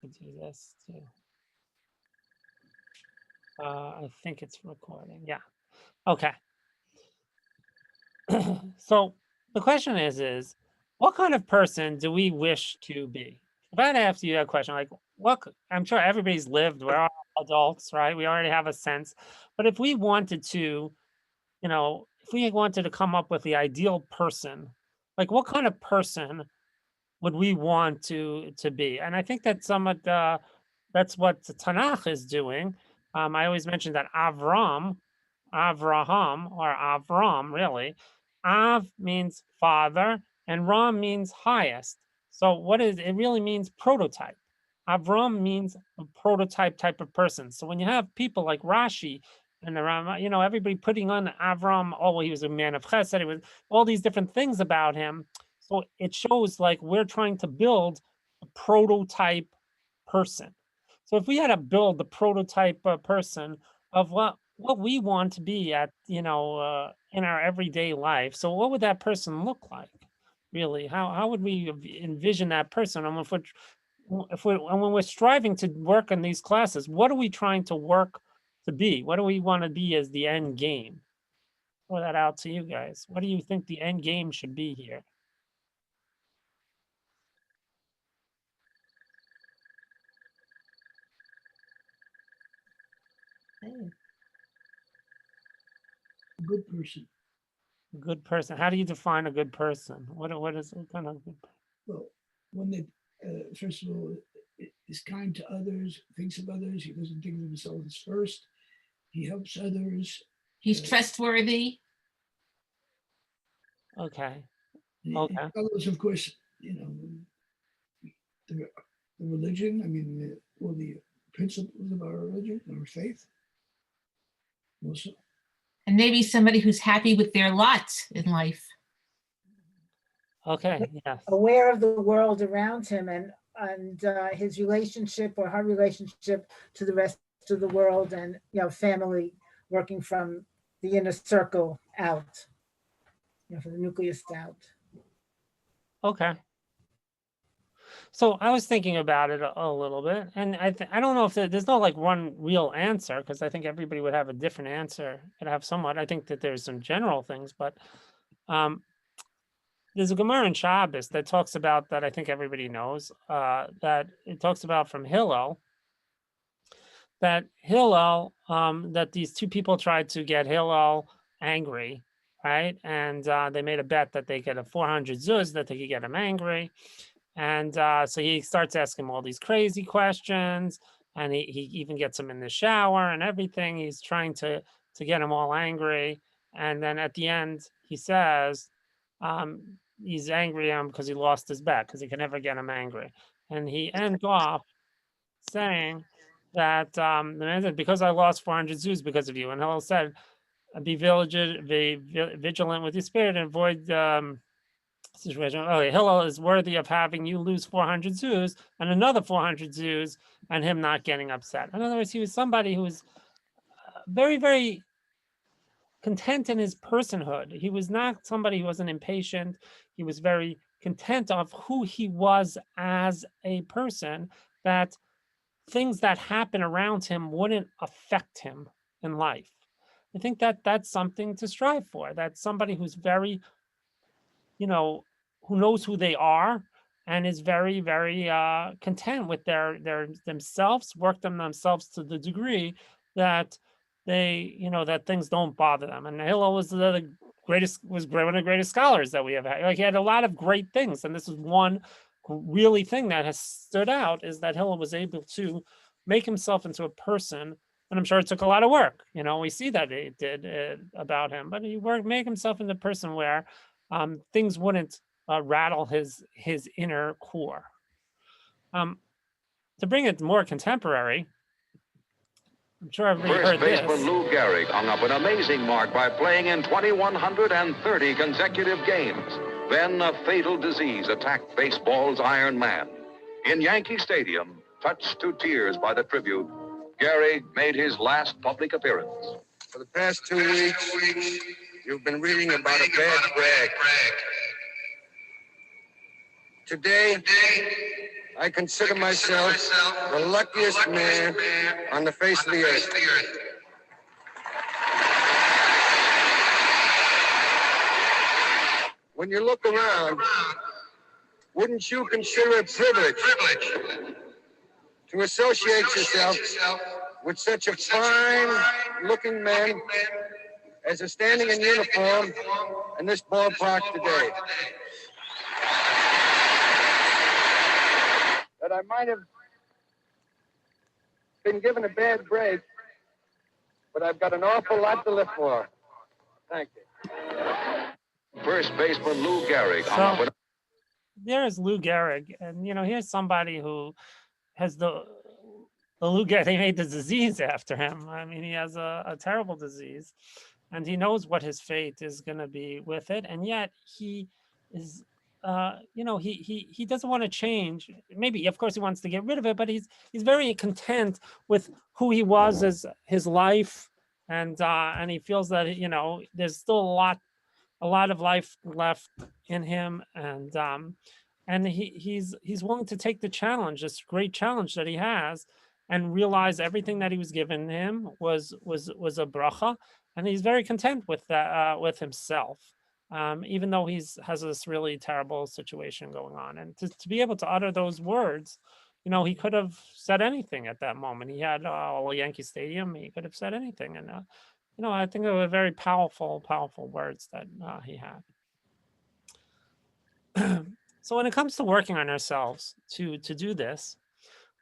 could do this too. I think it's recording. Yeah. Okay. So the question is what kind of person do we wish to be? If I had to ask you that question, like I'm sure everybody's lived, we're all adults, right? We already have a sense. But if we wanted to, if we wanted to come up with the ideal person, like what kind of person would we want to be? And I think that that's what the Tanakh is doing. I always mention that Avraham or Avram, really. Av means father, and Ram means highest. So what is it? Really means prototype. Avram means a prototype type of person. So when you have people like Rashi and the Ram, everybody putting on Avram, oh, well, he was a man of chesed, it was all these different things about him. So it shows like we're trying to build a prototype person. So if we had to build the prototype person of what we want to be at, in our everyday life, so what would that person look like? Really, how would we envision that person? And and when we're striving to work in these classes, what are we trying to work to be? What do we want to be as the end game? Throw that out to you guys. What do you think the end game should be here? Good person. Good person. How do you define a good person? What kind of good? Well, one that, first of all, is kind to others, thinks of others. He doesn't think of himself as first. He helps others. He's trustworthy. Okay. And Okay. He follows, of course, the, the religion. I mean, all the principles of our religion, our faith. Also, And maybe somebody who's happy with their lot in life. Okay. Yes. Aware of the world around him and his relationship or her relationship to the rest of the world, and family, working from the inner circle out, from the nucleus out. Okay. So I was thinking about it a little bit, and I don't know if there's no like one real answer, because I think everybody would have a different answer and have somewhat. I think that there's some general things, but there's a Gemara in Shabbos that talks about that. I think everybody knows that it talks about from Hillel. That these two people tried to get Hillel angry, right? And they made a bet that they get a 400 zuz, that they could get him angry. And so he starts asking him all these crazy questions, and he even gets him in the shower and everything. He's trying to get him all angry. And then at the end, he says he's angry at him because he lost his bet, because he can never get him angry. And he ends off saying that the man said, because I lost 400 zoos because of you. And Hillel said, be vigilant with your spirit and avoid situation. Okay, Hillel is worthy of having you lose 400 zoos and another 400 zoos and him not getting upset. In other words, he was somebody who was very, very content in his personhood. He was not somebody who wasn't impatient. He was very content of who he was as a person, that things that happen around him wouldn't affect him in life. I think that that's something to strive for. That's somebody who's very, who knows who they are and is very, very content with their themselves, work them themselves to the degree that they, that things don't bother them. And Hillel was one of the greatest scholars that we have had. Like, he had a lot of great things, and this is one really thing that has stood out, is that Hillel was able to make himself into a person. And I'm sure it took a lot of work. We see that it did about him, but he make himself into a person where things wouldn't rattle his inner core. To bring it more contemporary, I'm sure everybody heard this. First baseman Lou Gehrig hung up an amazing mark by playing in 2,130 consecutive games. Then a fatal disease attacked baseball's Iron Man. In Yankee Stadium, touched to tears by the tribute, Gehrig made his last public appearance. For the past 2 weeks, you've been reading about a bad brag. Today, I consider myself the luckiest man on the face of the earth. When you look around, wouldn't you consider it privilege to associate yourself with such a fine-looking man as is standing in uniform in this ballpark today? That I might have been given a bad break, but I've got an awful lot to live for. Thank you. First baseman Lou Gehrig. So there's Lou Gehrig, and here's somebody who has the Lou Gehrig. They made the disease after him. I mean, he has a terrible disease, and he knows what his fate is going to be with it, and yet he is. He doesn't want to change. Maybe, of course, he wants to get rid of it, but he's very content with who he was as his life, and he feels that there's still a lot of life left in him, and he's willing to take the challenge, this great challenge that he has, and realize everything that he was given him was a bracha, and he's very content with that, with himself. Even though has this really terrible situation going on, and to be able to utter those words, he could have said anything at that moment. He had Yankee Stadium. He could have said anything, and I think they were very powerful words that he had. So when it comes to working on ourselves to do this,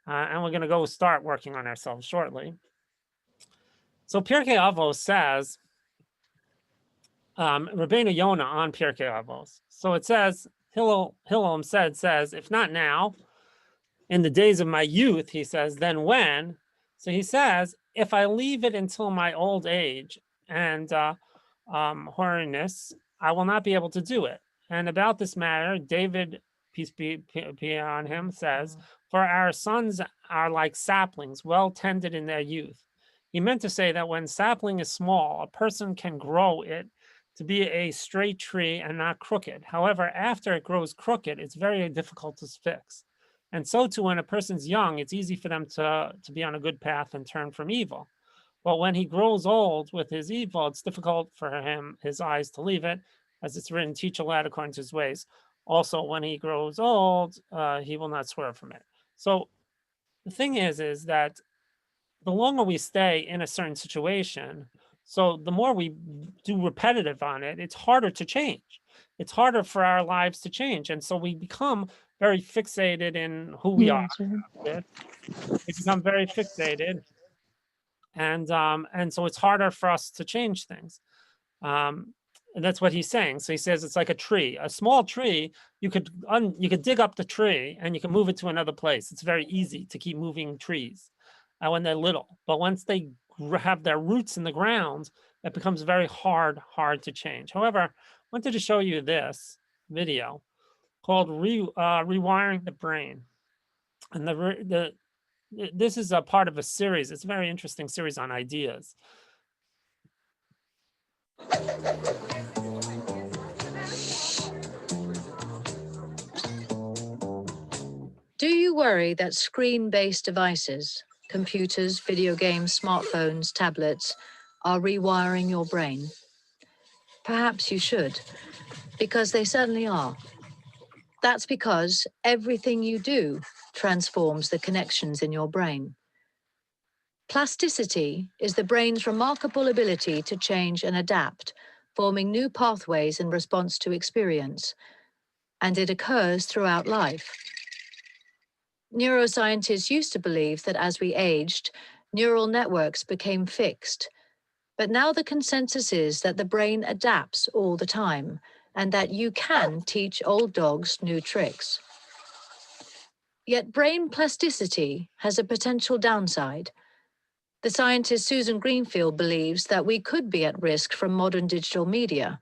and we're going to go start working on ourselves shortly. So Pirkei Avos says. Rabbeinu Yonah on Pirkei Avos. So it says, Hillel says, if not now, in the days of my youth, he says, then when? So he says, if I leave it until my old age and hoariness, I will not be able to do it. And about this matter, David, peace be on him, says, for our sons are like saplings, well tended in their youth. He meant to say that when sapling is small, a person can grow it to be a straight tree and not crooked. However, after it grows crooked, it's very difficult to fix. And so too, when a person's young, it's easy for them to be on a good path and turn from evil. But when he grows old with his evil, it's difficult for him, his eyes, to leave it. As it's written, teach a lad according to his ways. Also, when he grows old, he will not swerve from it. So the thing is that the longer we stay in a certain situation, so the more we do repetitive on it, it's harder to change. It's harder for our lives to change. And so we become very fixated in who we are. We become very fixated. And so it's harder for us to change things. And that's what he's saying. So he says it's like a tree, a small tree. You could dig up the tree and you can move it to another place. It's very easy to keep moving trees when they're little. But once they have their roots in the ground, it becomes very hard to change. However, I wanted to show you this video called Rewiring the Brain. And this is a part of a series. It's a very interesting series on ideas. Do you worry that screen-based devices, computers, video games, smartphones, tablets, are rewiring your brain? Perhaps you should, because they certainly are. That's because everything you do transforms the connections in your brain. Plasticity is the brain's remarkable ability to change and adapt, forming new pathways in response to experience, and it occurs throughout life. Neuroscientists used to believe that as we aged, neural networks became fixed. But now the consensus is that the brain adapts all the time, and that you can teach old dogs new tricks. Yet brain plasticity has a potential downside. The scientist Susan Greenfield believes that we could be at risk from modern digital media.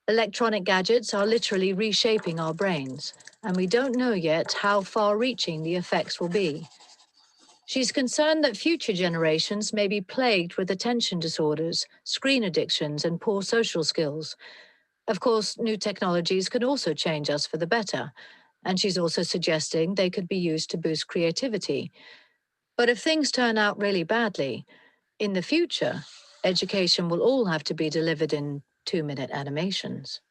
Electronic gadgets are literally reshaping our brains, and we don't know yet how far-reaching the effects will be. She's concerned that future generations may be plagued with attention disorders, screen addictions, and poor social skills. Of course, new technologies can also change us for the better, And she's also suggesting they could be used to boost creativity. But if things turn out really badly, in the future, education will all have to be delivered in 2-minute animations.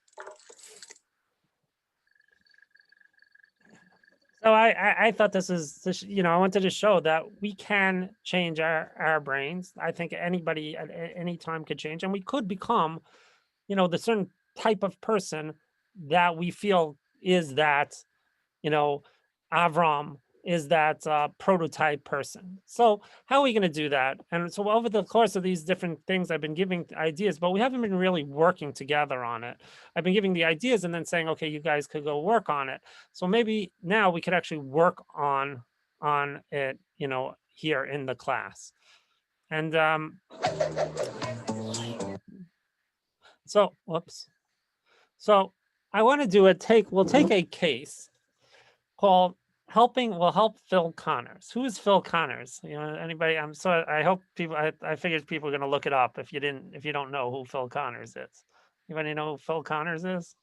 So I thought this, you know, I wanted to show that we can change our brains. I think anybody at any time could change, and we could become, you know, the certain type of person that we feel is that, you know, Avram is that prototype person. So how are we going to do that? And so over the course of these different things, I've been giving ideas, but we haven't been really working together on it. I've been giving the ideas and then saying, okay, you guys could go work on it. So maybe now we could actually work on it, you know, here in the class. And so, whoops. So I want to do we'll take a case called Helping Will Help Phil Connors. Who is Phil Connors? You know, anybody? I hope people, I figured people are going to look it up if you don't know who Phil Connors is. Anybody know who Phil Connors is?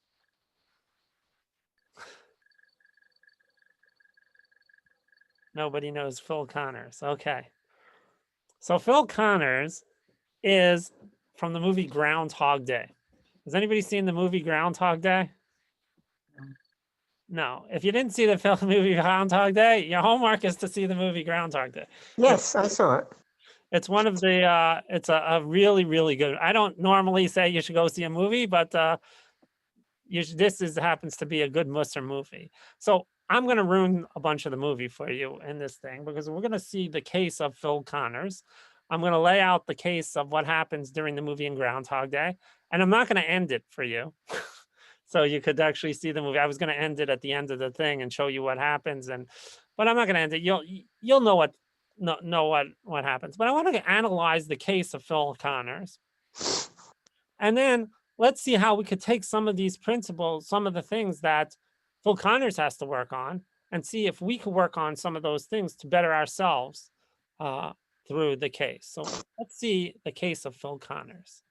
Nobody knows Phil Connors. Okay. So Phil Connors is from the movie Groundhog Day. Has anybody seen the movie Groundhog Day? No. If you didn't see the film movie Groundhog Day, your homework is to see the movie Groundhog Day. Yes, I saw it. It's one of the, it's a really, really good. I don't normally say you should go see a movie, but happens to be a good Musser movie. So I'm going to ruin a bunch of the movie for you in this thing, because we're going to see the case of Phil Connors. I'm going to lay out the case of what happens during the movie in Groundhog Day, and I'm not going to end it for you. So you could actually see the movie. I was going to end it at the end of the thing and show you what happens, but I'm not going to end it. You'll know what happens. But I want to analyze the case of Phil Connors, and then let's see how we could take some of these principles, some of the things that Phil Connors has to work on, and see if we could work on some of those things to better ourselves through the case. So let's see the case of Phil Connors.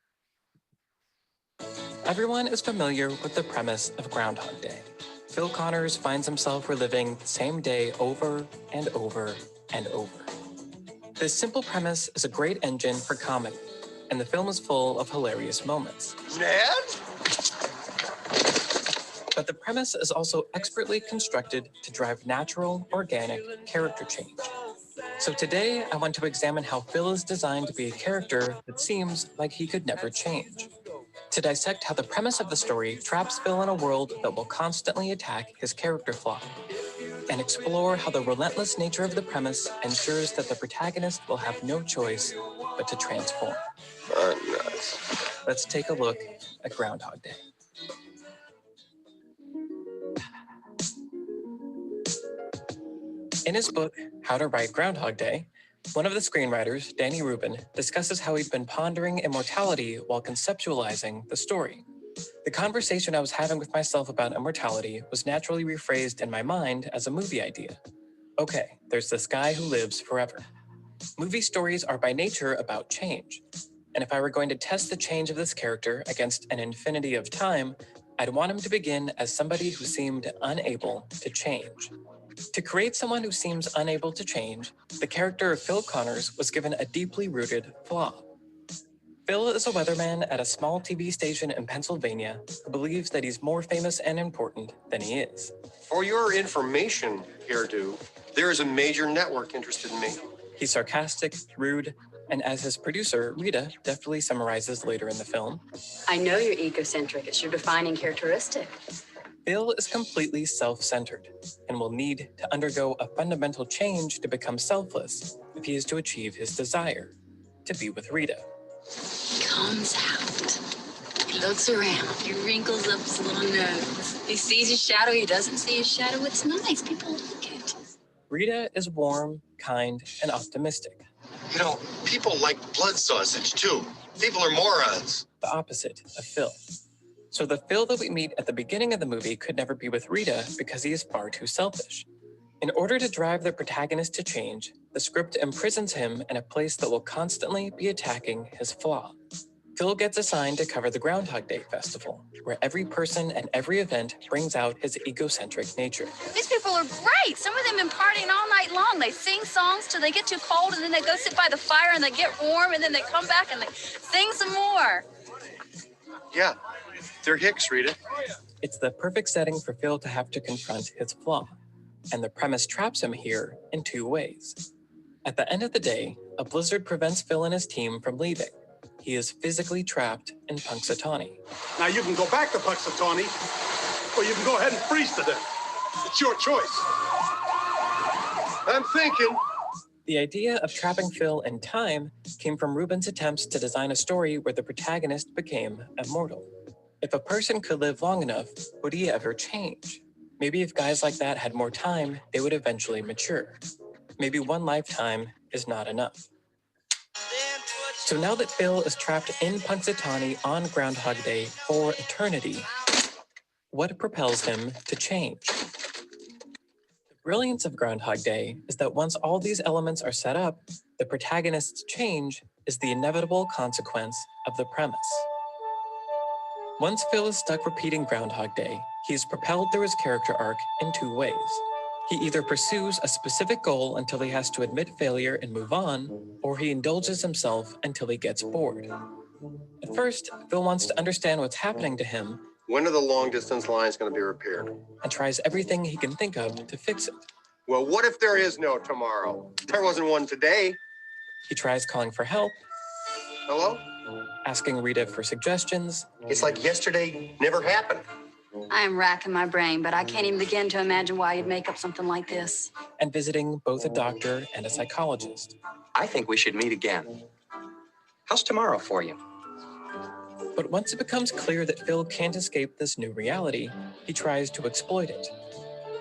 Everyone is familiar with the premise of Groundhog Day. Phil Connors finds himself reliving the same day over and over and over. This simple premise is a great engine for comedy, and the film is full of hilarious moments. Ned? But the premise is also expertly constructed to drive natural, organic character change. So today, I want to examine how Phil is designed to be a character that seems like he could never change. To dissect how the premise of the story traps Phil in a world that will constantly attack his character flaw, and explore how the relentless nature of the premise ensures that the protagonist will have no choice but to transform. Let's take a look at Groundhog Day. In his book, How to Write Groundhog Day, one of the screenwriters, Danny Rubin, discusses how he'd been pondering immortality while conceptualizing the story. The conversation I was having with myself about immortality was naturally rephrased in my mind as a movie idea. Okay, there's this guy who lives forever. Movie stories are by nature about change. And if I were going to test the change of this character against an infinity of time, I'd want him to begin as somebody who seemed unable to change. To create someone who seems unable to change, the character of Phil Connors was given a deeply rooted flaw. Phil is a weatherman at a small TV station in Pennsylvania who believes that he's more famous and important than he is. For your information, Hairdo, there is a major network interested in me. He's sarcastic, rude, and as his producer, Rita, deftly summarizes later in the film, I know you're egocentric. It's your defining characteristic. Phil is completely self-centered and will need to undergo a fundamental change to become selfless if he is to achieve his desire, to be with Rita. He comes out. He looks around. He wrinkles up his little nose. He sees his shadow. He doesn't see his shadow. It's nice. People like it. Rita is warm, kind, and optimistic. You know, people like blood sausage, too. People are morons. The opposite of Phil. So the Phil that we meet at the beginning of the movie could never be with Rita because he is far too selfish. In order to drive the protagonist to change, the script imprisons him in a place that will constantly be attacking his flaw. Phil gets assigned to cover the Groundhog Day festival, where every person and every event brings out his egocentric nature. These people are great. Some of them been partying all night long. They sing songs till they get too cold, and then they go sit by the fire and they get warm, and then they come back and they sing some more. Yeah, they're hicks, Rita. It's the perfect setting for Phil to have to confront his flaw, and the premise traps him here in two ways. At the end of the day, a blizzard prevents Phil and his team from leaving. He is physically trapped in Punxsutawney. Now you can go back to Punxsutawney, or you can go ahead and freeze to death. It's your choice. I'm thinking. The idea of trapping Phil in time came from Rubin's attempts to design a story where the protagonist became immortal. If a person could live long enough, would he ever change? Maybe if guys like that had more time, they would eventually mature. Maybe one lifetime is not enough. So now that Phil is trapped in Punxsutawney on Groundhog Day for eternity, what propels him to change? The brilliance of Groundhog Day is that once all these elements are set up, the protagonist's change is the inevitable consequence of the premise. Once Phil is stuck repeating Groundhog Day, he is propelled through his character arc in two ways. He either pursues a specific goal until he has to admit failure and move on, or he indulges himself until he gets bored. At first, Phil wants to understand what's happening to him. When are the long distance lines going to be repaired? And tries everything he can think of to fix it. Well, what if there is no tomorrow? There wasn't one today. He tries calling for help. Hello? Asking Rita for suggestions. It's like yesterday never happened. I am racking my brain, but I can't even begin to imagine why you'd make up something like this. And visiting both a doctor and a psychologist. I think we should meet again. How's tomorrow for you? But once it becomes clear that Phil can't escape this new reality, he tries to exploit it.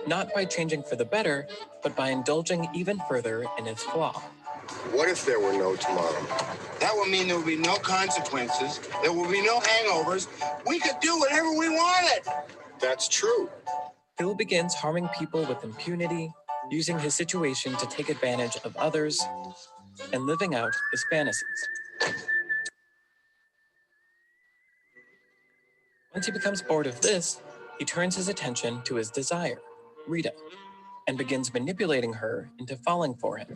Not by changing for the better, but by indulging even further in his flaw. What if there were no tomorrow? That would mean there would be no consequences. There would be no hangovers. We could do whatever we wanted. That's true. Phil begins harming people with impunity, using his situation to take advantage of others, and living out his fantasies. Once he becomes bored of this, he turns his attention to his desire, Rita, and begins manipulating her into falling for him.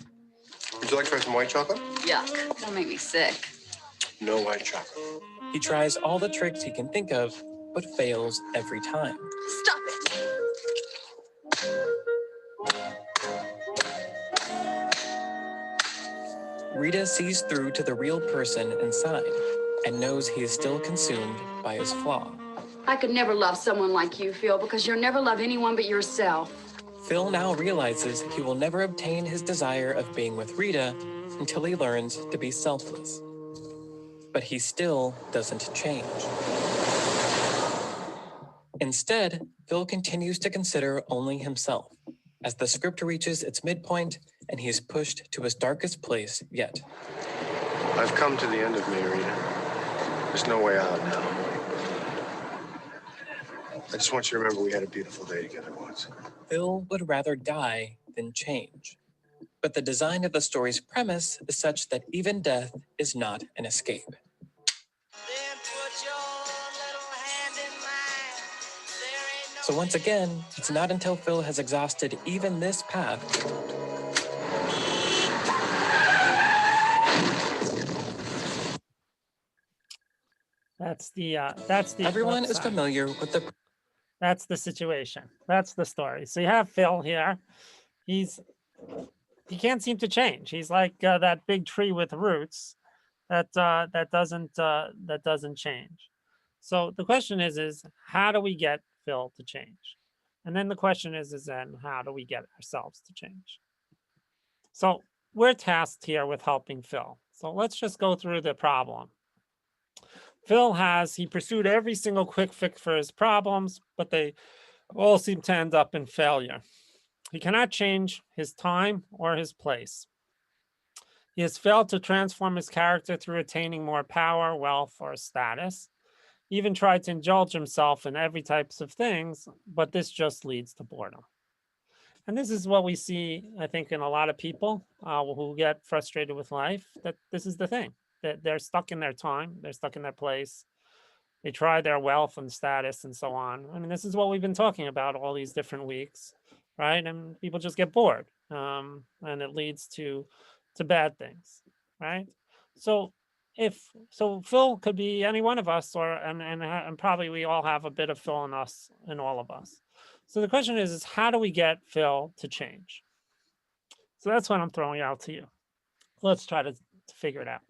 Would you like to try some white chocolate? Yuck, don't make me sick. No white chocolate. He tries all the tricks he can think of, but fails every time. Stop it. Rita sees through to the real person inside and knows he is still consumed by his flaw. I could never love someone like you, Phil, because you'll never love anyone but yourself. Phil now realizes he will never obtain his desire of being with Rita until he learns to be selfless. But he still doesn't change. Instead, Phil continues to consider only himself as the script reaches its midpoint and he is pushed to his darkest place yet. I've come to the end of me, Rita. There's no way out now. I just want you to remember we had a beautiful day together once. Phil would rather die than change. But the design of the story's premise is such that even death is not an escape. So once again, it's not until Phil has exhausted even this path that's the everyone flip is side. familiar with the That's the situation. That's the story. So you have Phil here. He can't seem to change. He's like that big tree with roots that doesn't change. So the question is how do we get Phil to change? And then the question is then how do we get ourselves to change? So we're tasked here with helping Phil. So let's just go through the problem. Phil he pursued every single quick fix for his problems, but they all seem to end up in failure. He cannot change his time or his place. He has failed to transform his character through attaining more power, wealth, or status. He even tried to indulge himself in every types of things, but this just leads to boredom. And this is what we see, I think, in a lot of people who get frustrated with life, that this is the thing. that they're stuck in their time, they're stuck in their place. They try their wealth and status and so on. I mean, this is what we've been talking about all these different weeks, right? And people just get bored, and it leads to bad things, right? So Phil could be any one of us, or and probably we all have a bit of Phil in us, in all of us. So the question is how do we get Phil to change? So that's what I'm throwing out to you. Let's try to figure it out.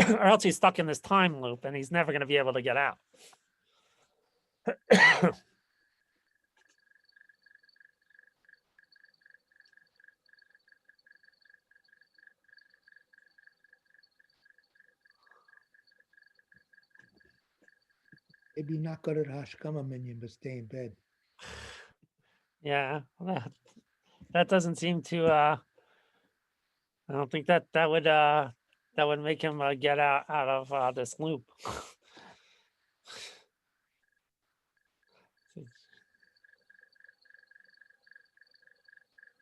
Or else he's stuck in this time loop and he's never going to be able to get out. Maybe not go to the Hashkama minion, but stay in bed. Yeah, that doesn't seem to. I don't think that would make him get out of this loop.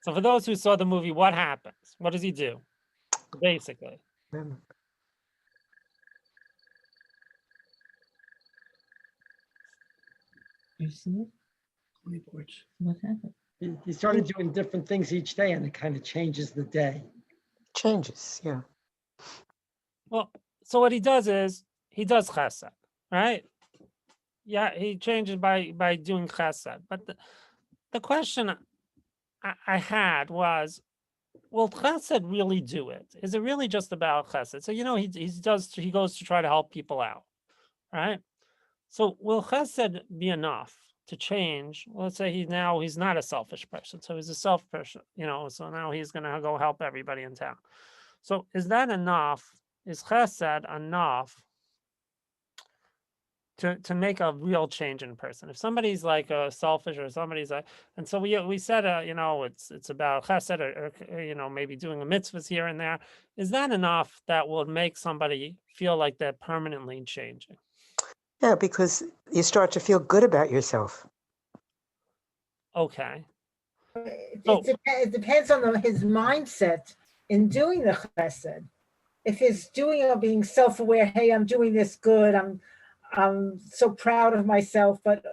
So for those who saw the movie, what happens? What does he do? Basically. You see it? Reports. What happened? He started doing different things each day, and it kind of changes the day. Changes, yeah. Well, so what he does is he does chesed, right? Yeah, he changes by doing chesed. But the question I had was, will chesed really do it? Is it really just about chesed? So he goes to try to help people out, right? So will chesed be enough to change? Let's say he's not a selfish person, so he's a self person, so now he's gonna go help everybody in town. So is that enough? Is chesed enough to make a real change in a person? If somebody's like selfish, or somebody's like, and so we said it's about chesed, or maybe doing a mitzvahs here and there. Is that enough that will make somebody feel like they're permanently changing? Yeah, because you start to feel good about yourself. Okay. It depends on his mindset in doing the chesed. If he's being self-aware, hey, I'm doing this good, I'm so proud of myself, but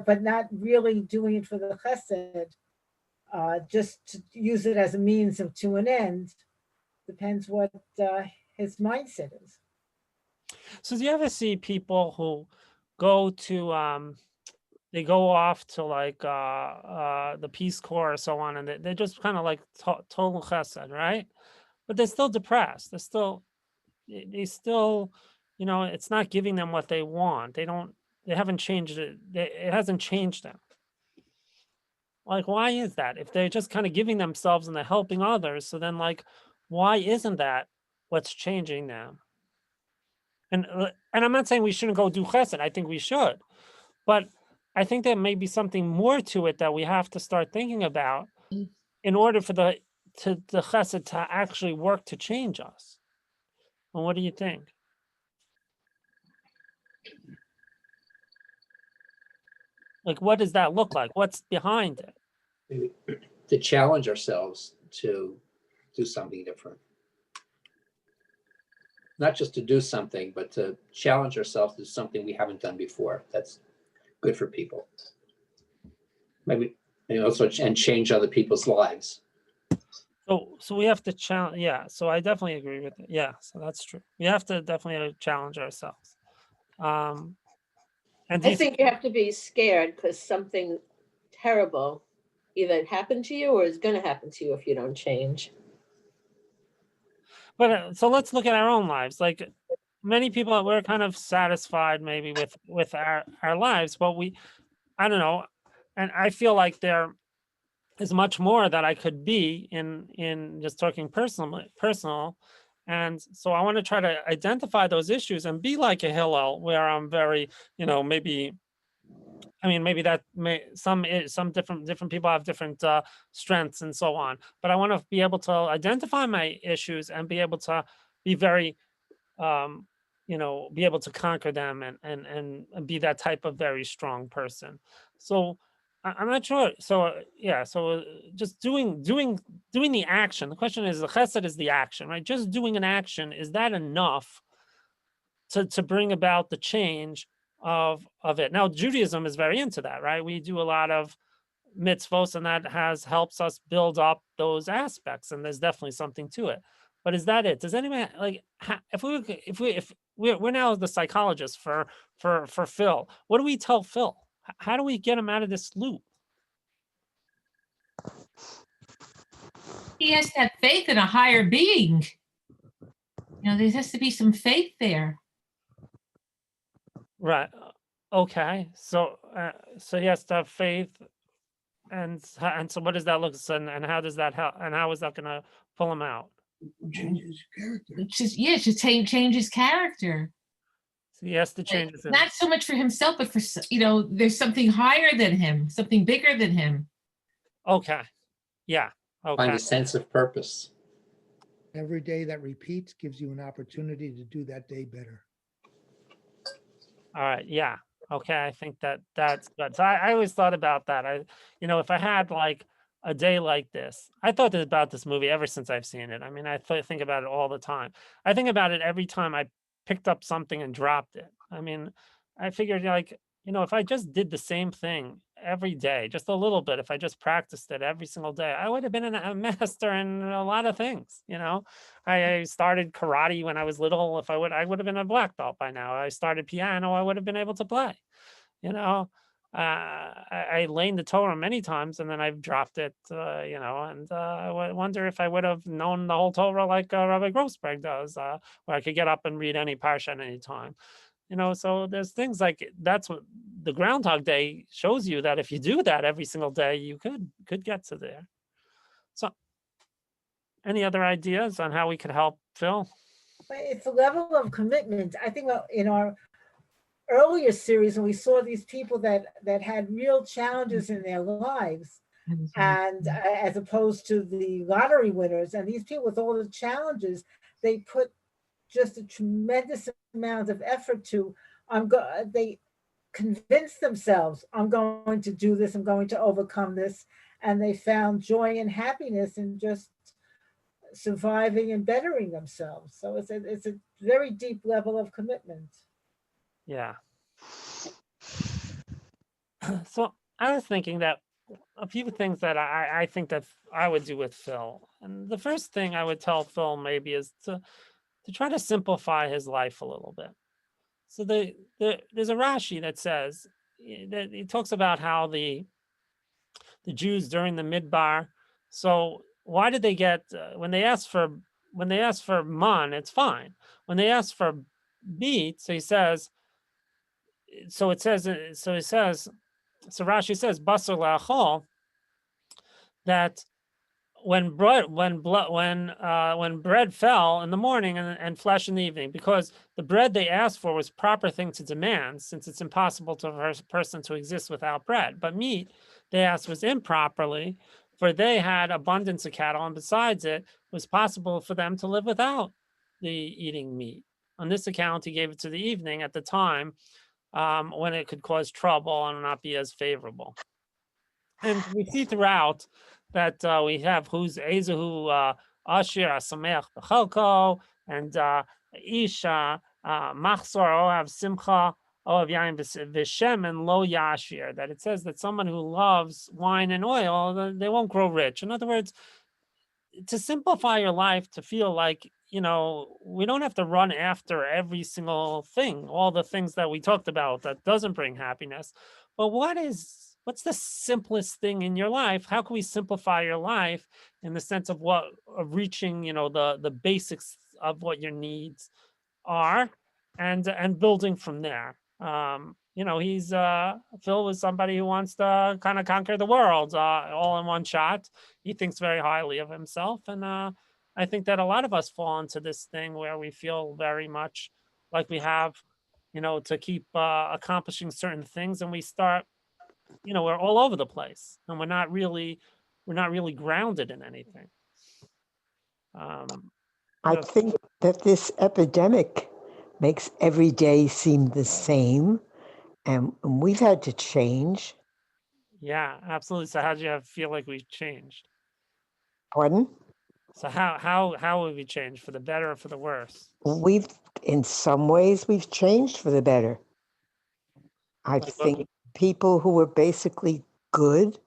but not really doing it for the chesed, just to use it as a means to an end. Depends what his mindset is. So do you ever see people who go to they go off to like the Peace Corps or so on, and they're just kind of like total chesed, right? But they're still depressed. They still, it's not giving them what they want. They haven't changed it. It hasn't changed them. Like, why is that? If they're just kind of giving themselves and they're helping others, so then like, why isn't that what's changing them? And I'm not saying we shouldn't go do chesed. I think we should, but I think there may be something more to it that we have to start thinking about in order for the chesed to actually work to change us. And what do you think? Like, what does that look like? What's behind it? To challenge ourselves to do something different. Not just to do something, but to challenge ourselves to do something we haven't done before. That's good for people. Maybe also and change other people's lives. So we have to challenge. Yeah. So I definitely agree with it. Yeah. So that's true. We have to definitely challenge ourselves. And I think you have to be scared because something terrible either happened to you or is going to happen to you if you don't change. But so let's look at our own lives. Like many people, we're kind of satisfied maybe with our lives, but I don't know. And I feel like there is much more that I could be in just talking personal. And so I want to try to identify those issues and be like a Hillel, where I'm very, maybe that some different people have different strengths and so on. But I want to be able to identify my issues and be able to be very, be able to conquer them and be that type of very strong person. So I'm not sure. So yeah, so just doing the action. The question is, the chesed is the action, right? Just doing an action, is that enough to bring about the change of it? Now, Judaism is very into that, right? We do a lot of mitzvos, and that helps us build up those aspects, and there's definitely something to it. But is that it? Does anyone like, if we're now the psychologist for Phil? What do we tell Phil? How do we get him out of this loop? He has to have faith in a higher being. There has to be some faith there. Right. Okay. So he has to have faith, and so what does that look? And how does that help? And how is that going to pull him out? Change his character. It should change his character. So he has to change his. Not so much for himself, but for there's something higher than him, something bigger than him. Okay. Yeah. Okay. Find a sense of purpose. Every day that repeats gives you an opportunity to do that day better. All right. Yeah. Okay. I think that's good. So I always thought about that. If I had like a day like this, I thought about this movie ever since I've seen it. I mean, I think about it all the time. I think about it every time I picked up something and dropped it. I mean, I figured like, if I just did the same thing every day, just a little bit, if I just practiced it every single day, I would have been a master in a lot of things. I started karate when I was little. I would have been a black belt by now. I started piano, I would have been able to play. I learned the Torah many times, and then I've dropped it, and I wonder if I would have known the whole Torah like Rabbi Grossberg does, where I could get up and read any parsha at any time. So there's things like that's what the Groundhog Day shows you, that if you do that every single day, you could get to there. So any other ideas on how we could help Phil? It's a level of commitment. I think in our earlier series, when we saw these people that had real challenges in their lives, and as opposed to the lottery winners, and these people with all the challenges, they put just a tremendous amount of effort to, they convinced themselves, I'm going to do this, I'm going to overcome this. And they found joy and happiness in just surviving and bettering themselves. So it's a very deep level of commitment. Yeah. So I was thinking that a few things that I think that I would do with Phil. And the first thing I would tell Phil maybe is to try to simplify his life a little bit. So there's a Rashi that says, that he talks about how the Jews during the Midbar, so why did they get, when they asked for man, it's fine. When they asked for meat, so Rashi says, basar la'achol, that when bread fell in the morning and flesh in the evening, because the bread they asked for was proper thing to demand, since it's impossible for a person to exist without bread. But meat they asked was improperly, for they had abundance of cattle, and besides it was possible for them to live without the eating meat. On this account, he gave it to the evening at the time when it could cause trouble and not be as favorable. And we see throughout that we have who's Ezehu Ashir Asamech Bechalko, and Isha Machzor Ohav Simcha Ohav Yain V'Shem and Lo Yashir, that it says that someone who loves wine and oil, they won't grow rich. In other words, to simplify your life, to feel like, we don't have to run after every single thing, all the things that we talked about that doesn't bring happiness. But what's the simplest thing in your life? How can we simplify your life in the sense of reaching, the basics of what your needs are, and building from there. Phil was somebody who wants to kind of conquer the world all in one shot. He thinks very highly of himself. And I think that a lot of us fall into this thing where we feel very much like we have, to keep accomplishing certain things, and we start, we're all over the place, and we're not really grounded in anything. I think that this epidemic makes every day seem the same. And we've had to change. Yeah, absolutely. So how do you feel like we've changed? Pardon? So how have we changed, for the better or for the worse? We've, in some ways, we've changed for the better. I Like what think people who were basically good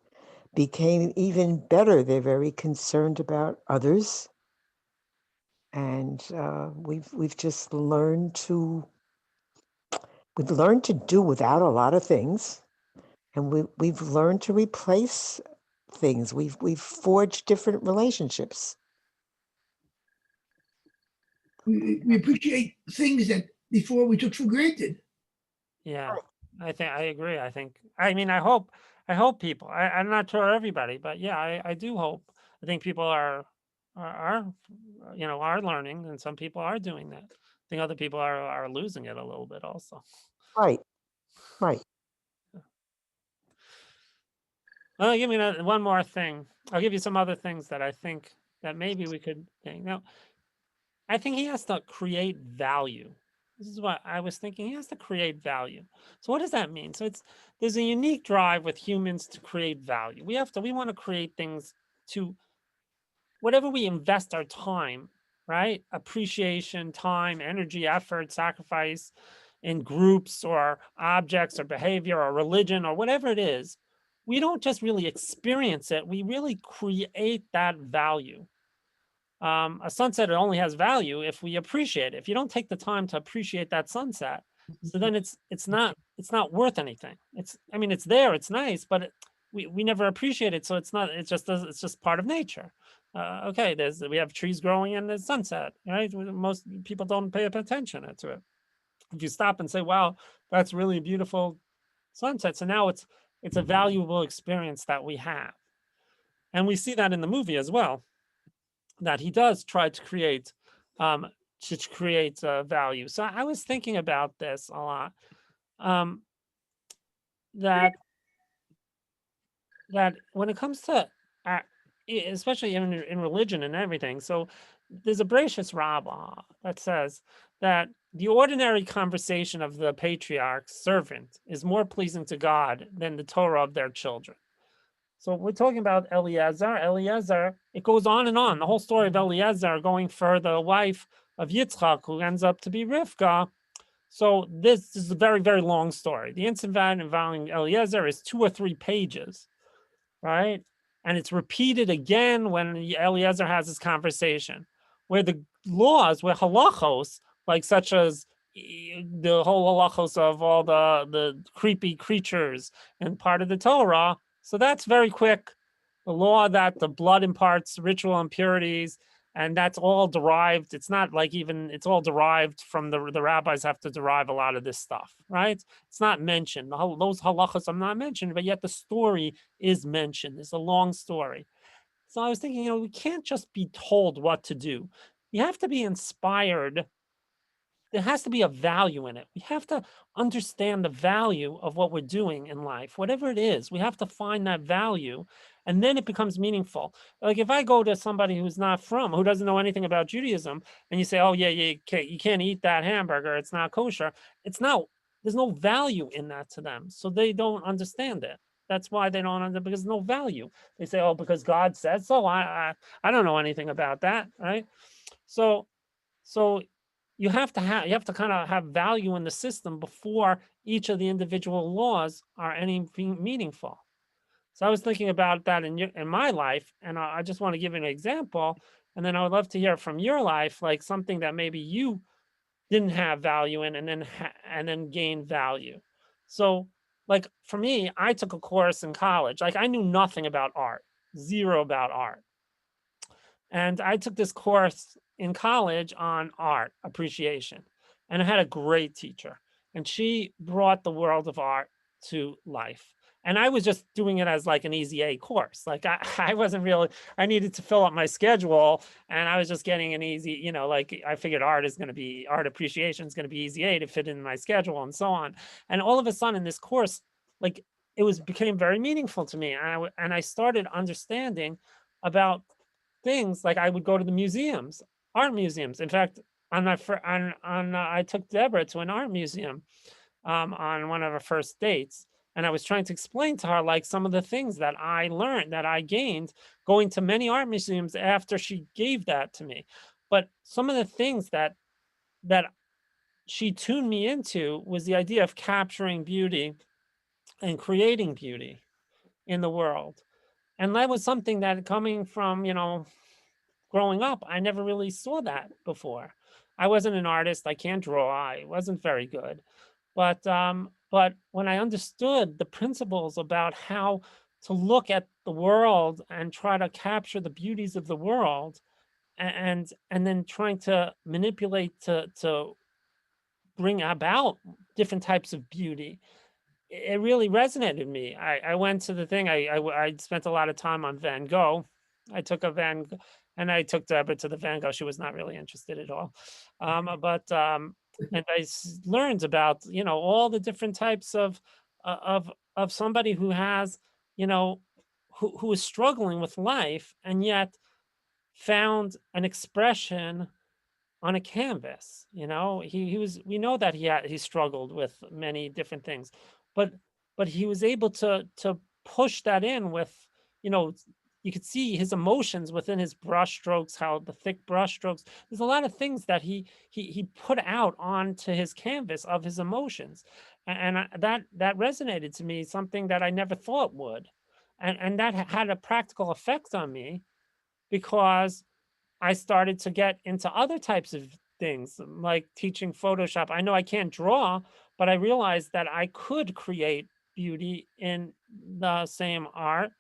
became even better. They're very concerned about others. And we've just learned to do without a lot of things, and we've learned to replace things. We've forged different relationships. We appreciate things that before we took for granted. Yeah, I agree. I mean, I hope people, I'm not sure everybody, but yeah, I do hope. I think people are are learning, and some people are doing that. I think other people are losing it a little bit also. Right. Right. Well, give me one more thing. I'll give you some other things that I think that maybe we could think. Now, I think he has to create value. This is what I was thinking. He has to create value. So what does that mean? So there's a unique drive with humans to create value. We want to create things to whatever we invest our time, right? Appreciation, time, energy, effort, sacrifice in groups or objects or behavior or religion or whatever it is. We don't just really experience it. We really create that value. A sunset only has value if we appreciate it. If you don't take the time to appreciate that sunset, so then it's not worth anything. I mean, it's there, it's nice, but we never appreciate it. So it's just part of nature. Okay, we have trees growing in the sunset, right? Most people don't pay attention to it. If you stop and say, wow, that's really a beautiful sunset. So now it's a valuable experience that we have. And we see that in the movie as well, that he does try to create value. So I was thinking about this a lot, that when it comes to especially in religion and everything, so there's a Bereshis Rabbah that says that the ordinary conversation of the patriarch's servant is more pleasing to God than the Torah of their children. So we're talking about Eliezer. Eliezer, it goes on and on. The whole story of Eliezer going for the wife of Yitzchak, who ends up to be Rivka. So this is a very, very long story. The incident involving Eliezer is 2 or 3 pages, right? And it's repeated again when Eliezer has this conversation, where the laws, where halachos, like such as the whole halachos of all the creepy creatures and part of the Torah. So that's very quick. The law that the blood imparts ritual impurities, and that's all derived. It's not like it's all derived from the rabbis have to derive a lot of this stuff, right? It's not mentioned. Those halachas are not mentioned, but yet the story is mentioned. It's a long story. So I was thinking, we can't just be told what to do. You have to be inspired. There has to be a value in it. We have to understand the value of what we're doing in life, whatever it is. We have to find that value, and then it becomes meaningful. Like if I go to somebody who doesn't know anything about Judaism, and you say, "Oh yeah, you can't eat that hamburger. It's not kosher." There's no value in that to them, so they don't understand it. That's why they don't understand, because there's no value. They say, "Oh, because God said so." I don't know anything about that, right? So you have to kind of have value in the system before each of the individual laws are anything meaningful. So I was thinking about that in my life, and I just want to give an example, and then I would love to hear from your life, like something that maybe you didn't have value in, and then gained value. So, like for me, I took a course in college. Like I knew nothing about art, zero about art. And I took this course in college on art appreciation. And I had a great teacher. And she brought the world of art to life. And I was just doing it as like an easy A course. Like I wasn't really, I needed to fill up my schedule, and I was just getting an easy, like I figured art appreciation is going to be easy A to fit in my schedule and so on. And all of a sudden in this course, like became very meaningful to me. And I started understanding about things. Like I would go to the museums, art museums. In fact, on my I took Deborah to an art museum on one of our first dates, and I was trying to explain to her like some of the things that I learned, that I gained going to many art museums after she gave that to me. But some of the things that she tuned me into was the idea of capturing beauty and creating beauty in the world. And that was something that, coming from, growing up, I never really saw that before. I wasn't an artist. I can't draw. I wasn't very good. But when I understood the principles about how to look at the world and try to capture the beauties of the world, and then trying to manipulate to bring about different types of beauty, it really resonated with me. I went to the thing. I spent a lot of time on Van Gogh. I took a Van G- and I took Deborah to the Van Gogh. She was not really interested at all. And learned about, all the different types of somebody who has, who is struggling with life and yet found an expression on a canvas. He was, we know that he struggled with many different things, but he was able to push that in with, you know you could see his emotions within his brush strokes, how the thick brush strokes, there's a lot of things that he put out onto his canvas of his emotions. That resonated to me, something that I never thought would. And that had a practical effect on me, because I started to get into other types of things, like teaching Photoshop. I know I can't draw, but I realized that I could create beauty in the same art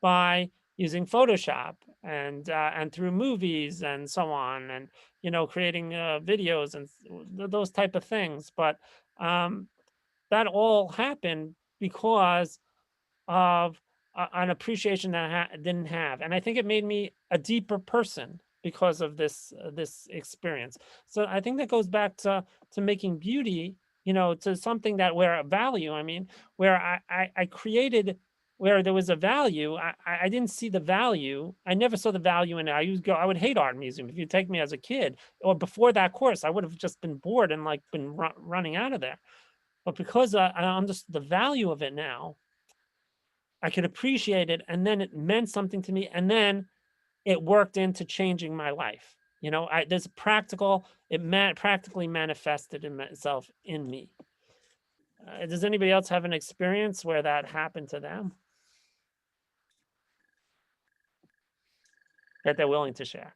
by using Photoshop, and through movies and so on, and creating videos and those type of things. But um, that all happened because of an appreciation that I didn't have, and I think it made me a deeper person because of this experience. So I think that goes back to making beauty, to something that, where a value. I mean, where I created, where there was a value. I didn't see the value. I never saw the value in it. I would hate art museum. If you take me as a kid or before that course, I would have just been bored and like been running out of there. But because I understood the value of it now, I could appreciate it, and then it meant something to me, and then it worked into changing my life. There's practically manifested in itself in me. Does anybody else have an experience where that happened to them that they're willing to share?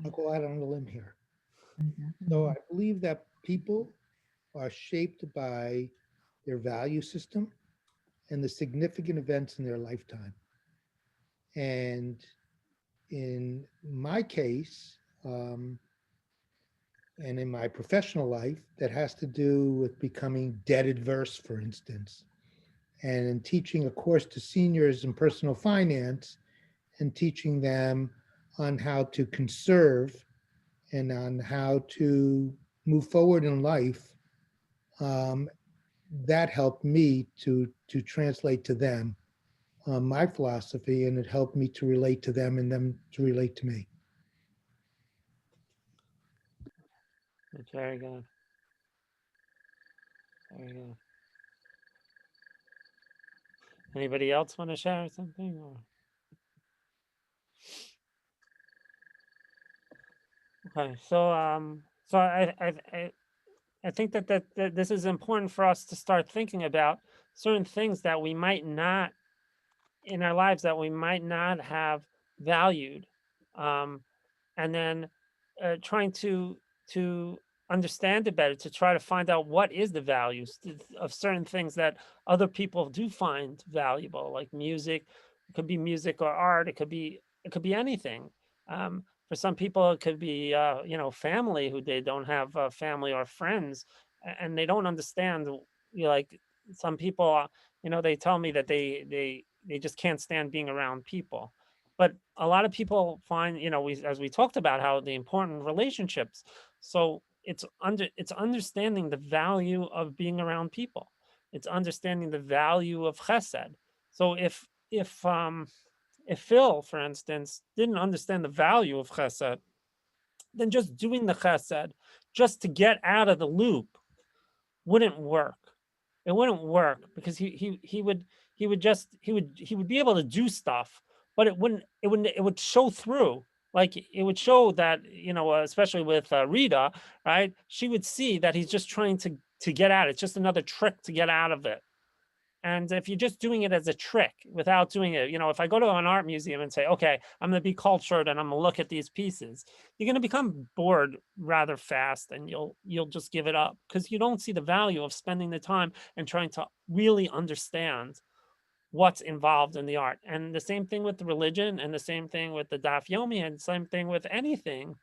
I'll go out on a limb here. So I believe that people are shaped by their value system and the significant events in their lifetime. And in my case, and in my professional life, that has to do with becoming debt adverse, for instance, and in teaching a course to seniors in personal finance and teaching them on how to conserve and on how to move forward in life. That helped me to translate to them my philosophy, and it helped me to relate to them and them to relate to me. That's very good. Very good. Anybody else want to share something? Okay, so I think that this is important for us to start thinking about certain things that we might not, in our lives, that we might not have valued, and then trying to understand it better, to try to find out what is the values of certain things that other people do find valuable, like music. It could be music or art. It could be anything. For some people, it could be family, who they don't have family or friends, and they don't understand. Like some people, they tell me that they just can't stand being around people. But a lot of people find, as we talked about, how the important relationships. So it's understanding the value of being around people. It's understanding the value of chesed. So if if Phil, for instance, didn't understand the value of chesed, then just doing the chesed just to get out of the loop wouldn't work. It wouldn't work because he would be able to do stuff, but it would show through. Like it would show that, especially with Rita, right? She would see that he's just trying to get out. It's just another trick to get out of it. And if you're just doing it as a trick without doing it, if I go to an art museum and say, okay, I'm going to be cultured and I'm going to look at these pieces, you're going to become bored rather fast, and you'll just give it up because you don't see the value of spending the time and trying to really understand what's involved in the art. And the same thing with the religion, and the same thing with the Daf Yomi, and same thing with anything,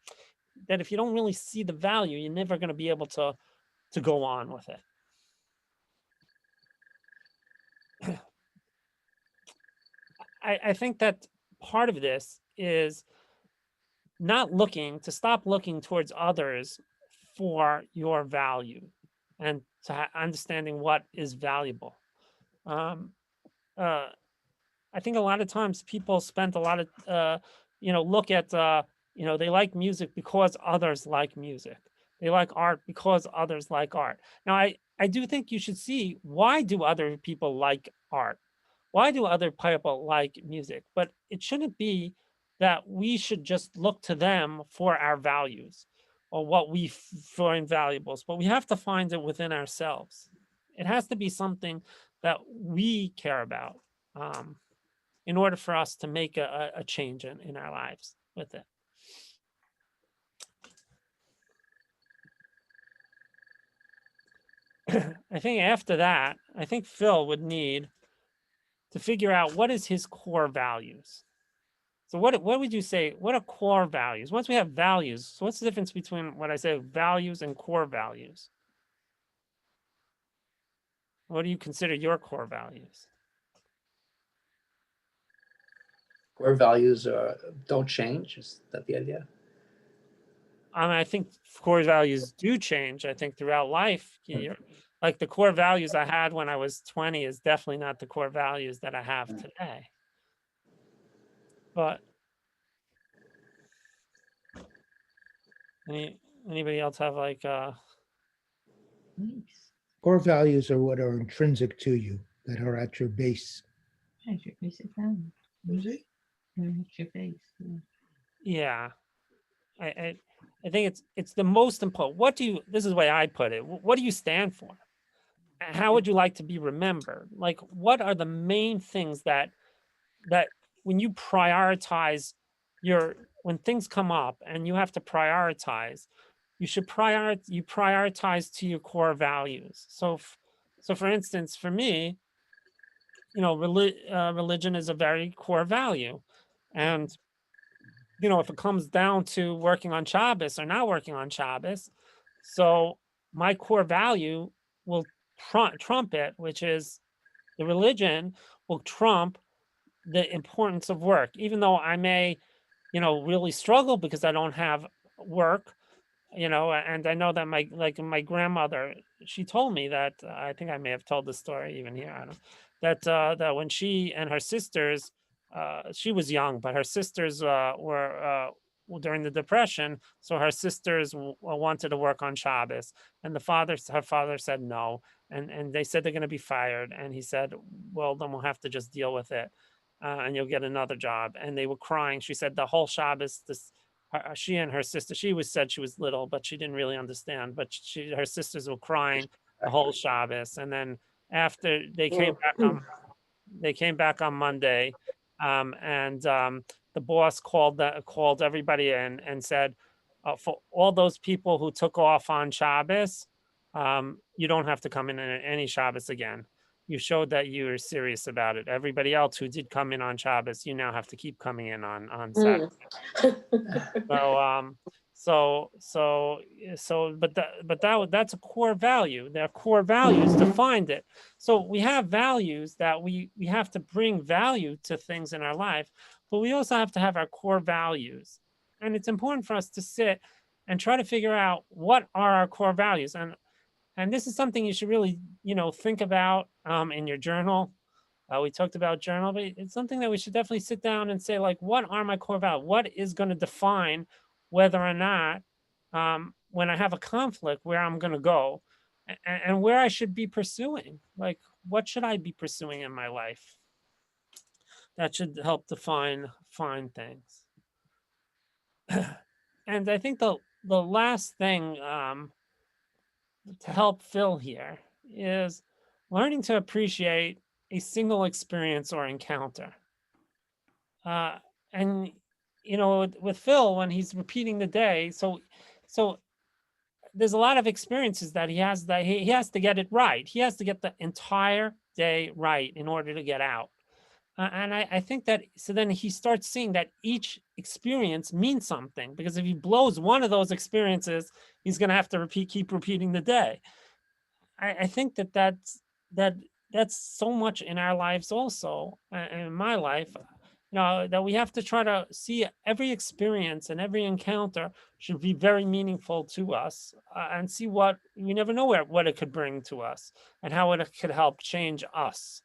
that if you don't really see the value, you're never going to be able to go on with it. I think that part of this is stop looking towards others for your value and to understanding what is valuable. I think a lot of times people spend a lot of, look at, they like music because others like music. They like art because others like art. Now, I do think you should see, why do other people like art? Why do other people like music? But it shouldn't be that we should just look to them for our values or what we find valuables, but we have to find it within ourselves. It has to be something that we care about in order for us to make a change in our lives with it. I think after that, I think Phil would need to figure out what is his core values. So what would you say, what are core values? Once we have values, so what's the difference between what I say values and core values? What do you consider your core values? Core values don't change. Is that the idea? I think core values do change. I think throughout life, like the core values I had when I was 20 is definitely not the core values that I have today. But anybody else have like Core values are what are intrinsic to you, that are at your base. That's your basic value. Was it? That's your base. Yeah. I think it's the most important. This is the way I put it. What do you stand for? How would you like to be remembered? Like, what are the main things that when you prioritize when things come up and you have to prioritize, you should prioritize to your core values. So for instance, for me, religion is a very core value. And, if it comes down to working on Shabbos or not working on Shabbos, so my core value will trump it, which is the religion will trump the importance of work, even though I may, really struggle because I don't have work, and I know that my grandmother, she told me that, I think I may have told the story even here, I don't know, that when she and her sisters, she was young, but her sisters were during the Depression, so her sisters wanted to work on Shabbos, and her father said no, and they said they're going to be fired, and he said, well, then we'll have to just deal with it, and you'll get another job. And they were crying. She said the whole Shabbos, she and her sister, said she was little, but she didn't really understand, but her sisters were crying the whole Shabbos, and then after they came back on Monday, and the boss called everybody in and said, for all those people who took off on Shabbos, you don't have to come in any Shabbos again. You showed that you were serious about it. Everybody else who did come in on Shabbos, you now have to keep coming in on Saturday. That's a core value. Their core values defined it. So we have values that we have to bring value to things in our life, but we also have to have our core values. And it's important for us to sit and try to figure out what are our core values. And this is something you should really, think about in your journal. We talked about journal, but it's something that we should definitely sit down and say, like, what are my core values? What is going to define whether or not, when I have a conflict, where I'm going to go and where I should be pursuing? Like, what should I be pursuing in my life? That should help define things. And I think the last thing to help Phil here is learning to appreciate a single experience or encounter. And you know, with Phil, when he's repeating the day, so there's a lot of experiences that he has that he has to get it right. He has to get the entire day right in order to get out. And I think that, so then he starts seeing that each experience means something, because if he blows one of those experiences, he's going to have to keep repeating the day. I think that's so much in our lives also, in my life, you know, that we have to try to see every experience and every encounter should be very meaningful to us, and see what, we never know what it could bring to us and how it could help change us.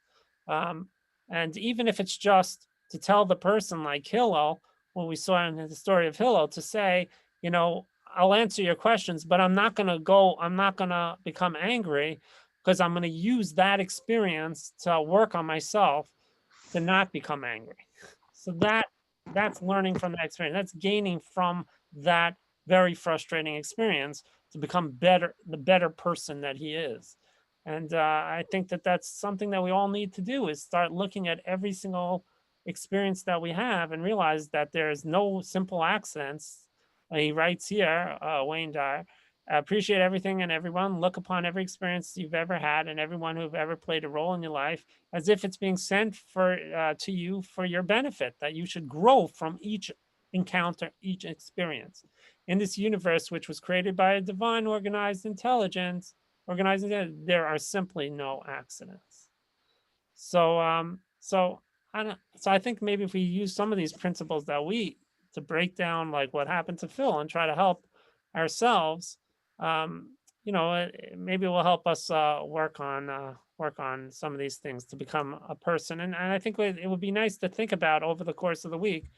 And even if it's just to tell the person like Hillel, what we saw in the story of Hillel, to say, you know, I'll answer your questions, but I'm not going to become angry, because I'm going to use that experience to work on myself to not become angry. So that's learning from that experience. That's gaining from that very frustrating experience to become the better person that he is. And I think that that's something that we all need to do, is start looking at every single experience that we have and realize that there's no simple accidents. He writes here, Wayne Dyer, appreciate everything and everyone. Look upon every experience you've ever had and everyone who've ever played a role in your life as if it's being sent to you for your benefit, that you should grow from each encounter, each experience. In this universe, which was created by a divine organized intelligence, there are simply no accidents. So I think maybe if we use some of these principles to break down like what happened to Phil and try to help ourselves, you know, maybe it will help us work on some of these things to become a person. And I think it would be nice to think about over the course of the week,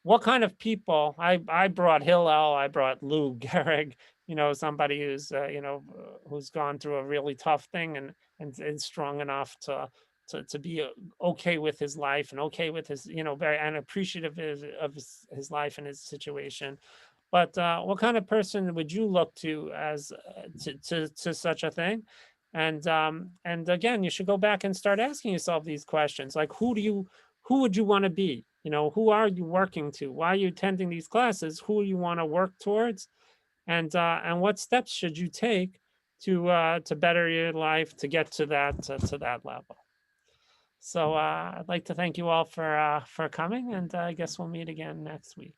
what kind of people. I brought Hillel, I brought Lou Gehrig, you know, somebody who's you know, who's gone through a really tough thing and strong enough to be okay with his life and okay with his, you know, and appreciative of his life and his situation. But what kind of person would you look to as to such a thing? And again, you should go back and start asking yourself these questions, like who would you want to be? You know, who are you working to? Why are you attending these classes? Who you want to work towards? And what steps should you take to better your life to get to that level? So I'd like to thank you all for coming, and I guess we'll meet again next week.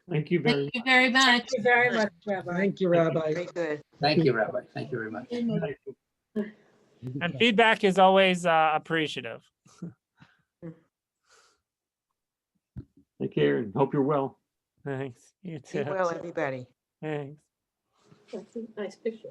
Thank you Thank you very much. Thank you very much, Rabbi. Thank you, Rabbi. Very good. Thank you, Rabbi. Thank you very much. And feedback is always appreciative. Take care and hope you're well. Thanks. You Be too. well, everybody. Thanks. That's a nice picture.